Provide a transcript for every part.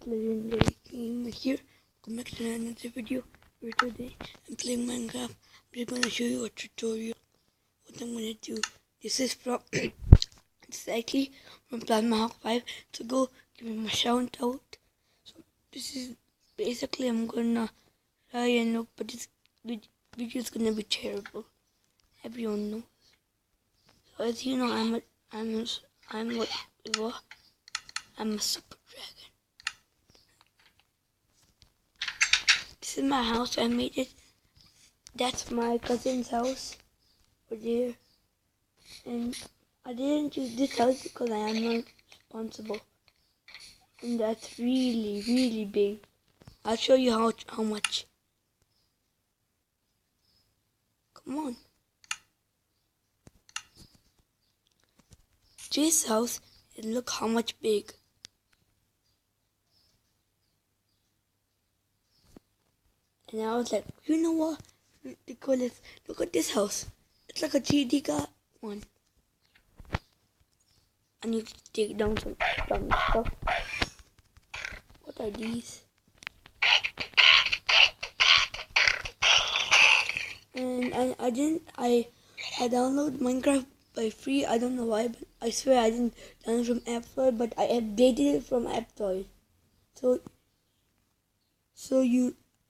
Legendary King here. Welcome back to another video. Where today I'm playing Minecraft. I'm just gonna show you a tutorial. What I'm gonna do. This is from it's actually from Plasma Hawk 5. So go give him a shout out. So this is basically I'm gonna try and look, but this video is gonna be terrible. Everyone knows. So as you know, I'm a super dragon. This is my house. I made it. That's my cousin's house over there. And I didn't choose this house because I am not responsible. And that's really big. I'll show you how much. Come on. This house, look how much big. And I was like, you know what? Ridiculous. Look at this house. It's like a 3D one. I need to take down some stuff. What are these? And I downloaded Minecraft by free. I don't know why, but I swear I didn't download from App Store, but I updated it from App Store.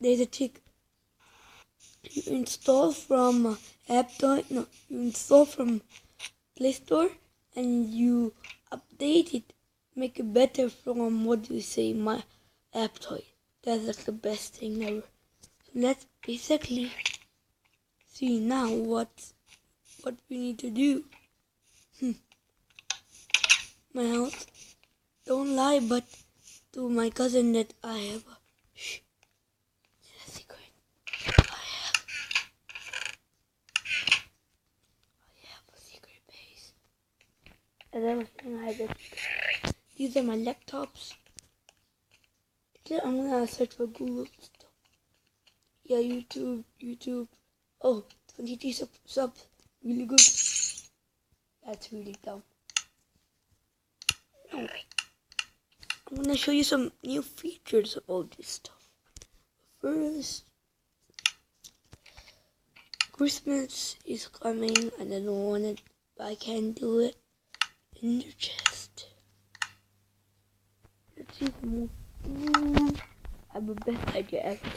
There's a trick. You install from App Store. No, you install from Play Store, and you update it, make it better from my App Store. That's like the best thing ever. So let's basically see now what we need to do. My house. Don't lie, but to my cousin that I have a secret. I have a secret base. As I was saying, I have a secret. These are my laptops. I'm gonna search for Google stuff. Yeah, YouTube. Oh, 23 subs. Really good. That's really dumb. No. I'm gonna show you some new features of all this stuff. First, Christmas is coming and I don't want it, but I can't do it. In the chest. Let's see some more. I have the best idea ever.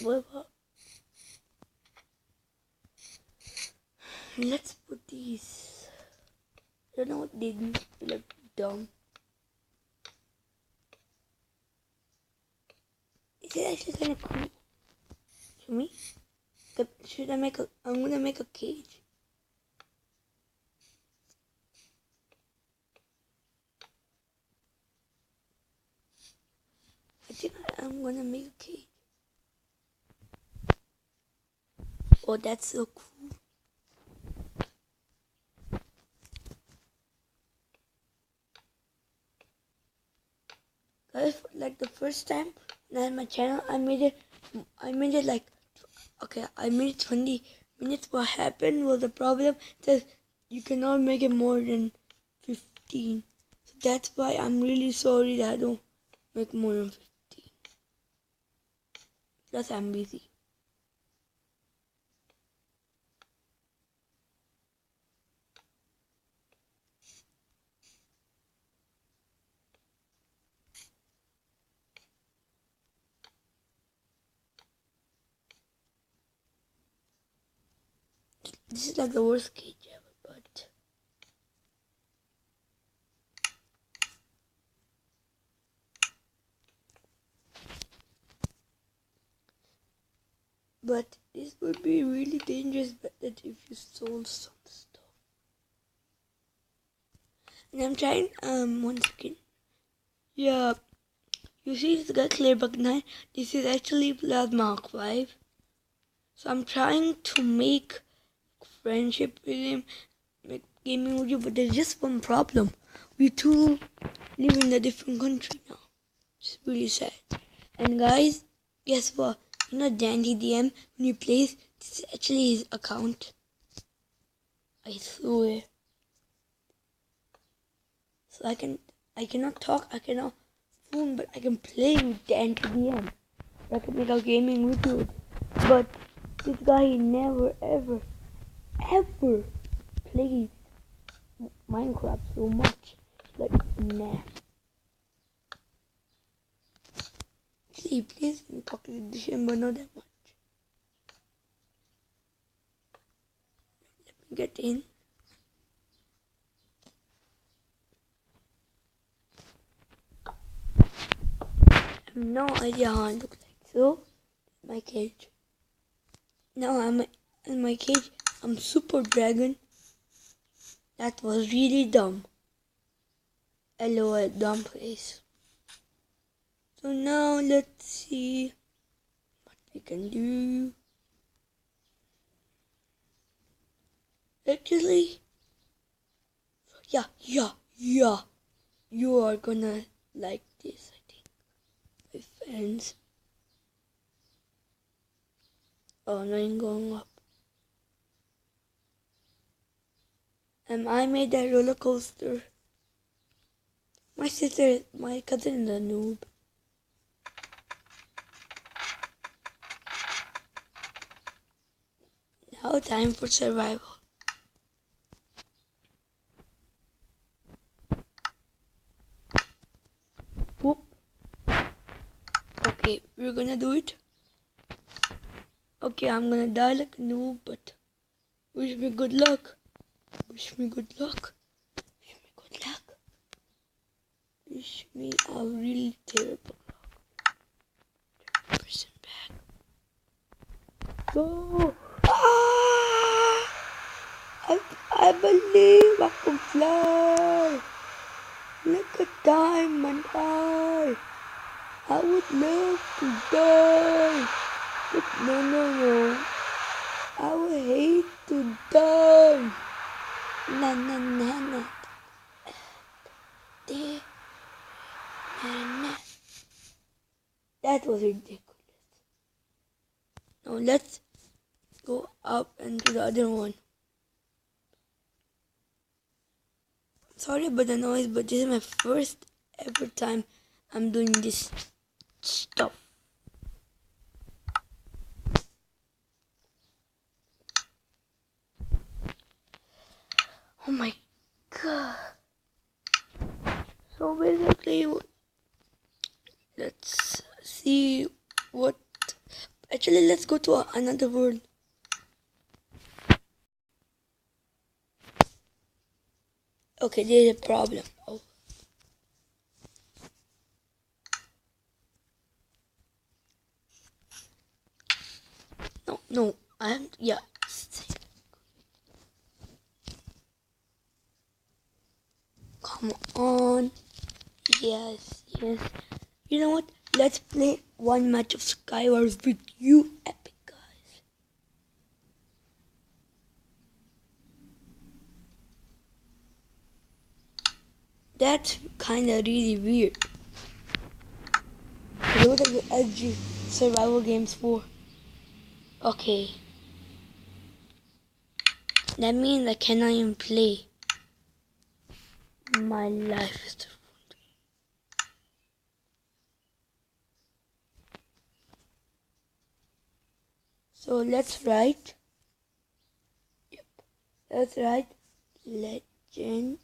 What about? Let's put these. I don't know what they do. They look dumb. Is it actually kind of cool? For me? Should I make a? I'm gonna make a cage. I think I'm gonna make a cage. Oh, that's so cool. Guys, like the first time when I had my channel, I made it like, okay, I made it 20 minutes. What happened was the problem that you cannot make it more than 15. So that's why I'm really sorry that I don't make more than 15. Plus I'm busy. This is like the worst cage ever, but this would be really dangerous if you stole some stuff. And I'm trying, one second. Yeah, you see this guy Clearbug 9? This is actually Plasma Hawk 5. So I'm trying to make friendship with him, make gaming video, but there's just one problem. We two live in a different country now. It's really sad. And guys, guess what? You know Dandy DM, when he plays, this is actually his account. I swear. So I cannot talk, I cannot phone, but I can play with the NTDM. I can make a gaming video. But this guy never ever plays Minecraft so much. Like, nah. Please talk to the shame, but not that much. Let me get in. I have no idea how I look like. So, my cage. Now I'm in my cage. I'm Super Dragon. That was really dumb. LOL, dumb place. So now let's see what we can do. Actually, yeah. You are gonna like this, I think. My friends. Oh, no, I'm going up. And I made that roller coaster. My cousin is a noob. Now time for survival. Whoop. Okay, we're gonna do it. Okay, I'm gonna die like a noob, but wish me good luck. Wish me good luck. Wish me good luck. Wish me a really terrible luck. 30% back. Go! Ah! I believe I can fly. Like a diamond eye. I would love to die. But no. I would hate to die. Na. That was ridiculous. Now let's go up and do the other one. Sorry about the noise, but this is my first ever time I'm doing this stuff. Oh my god. So basically, let's see what... Actually, let's go to another world. Okay, there's a problem. Oh. No, yeah. Come on. Yes. You know what? Let's play one match of Skywars with you, epic guys. That's kinda really weird. What are the edgy survival games for? Okay. That means I cannot even play. My life is ruined. So let's write. Yep. Let's write legendary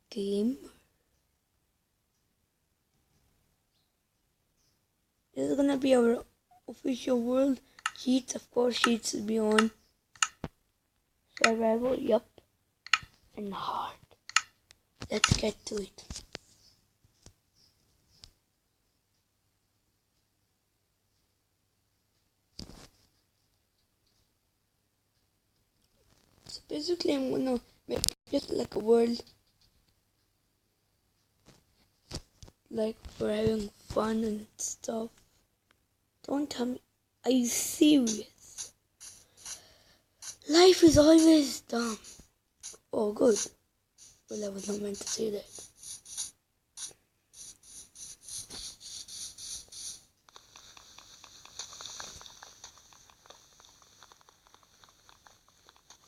game. This is gonna be our official world. Cheats, of course, cheats will be on. Survival, yup. And hard. Let's get to it. So basically I'm gonna make just like a world. Like for having fun and stuff. Don't tell me. Are you serious? Life is always dumb. Oh, good. Well, I was not meant to say that.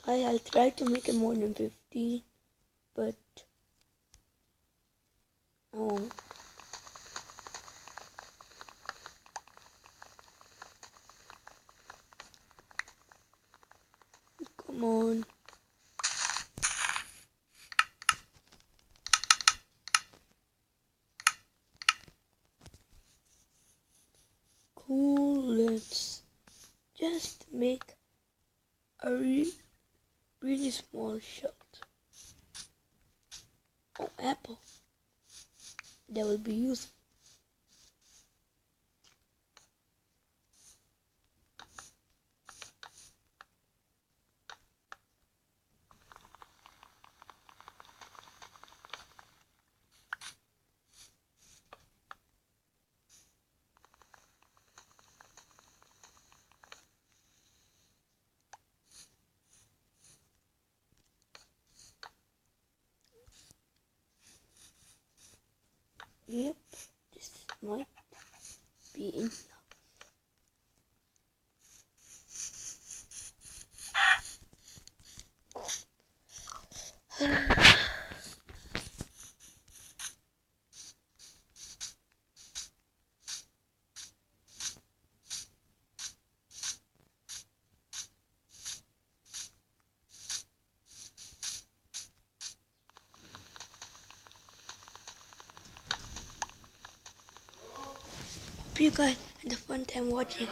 I'll try to make it more than 15, but I won't. Come on. Cool, let's just make a really small shot. Oh, apple. That will be useful. Yep, this might be enough. Hope you guys had a fun time watching.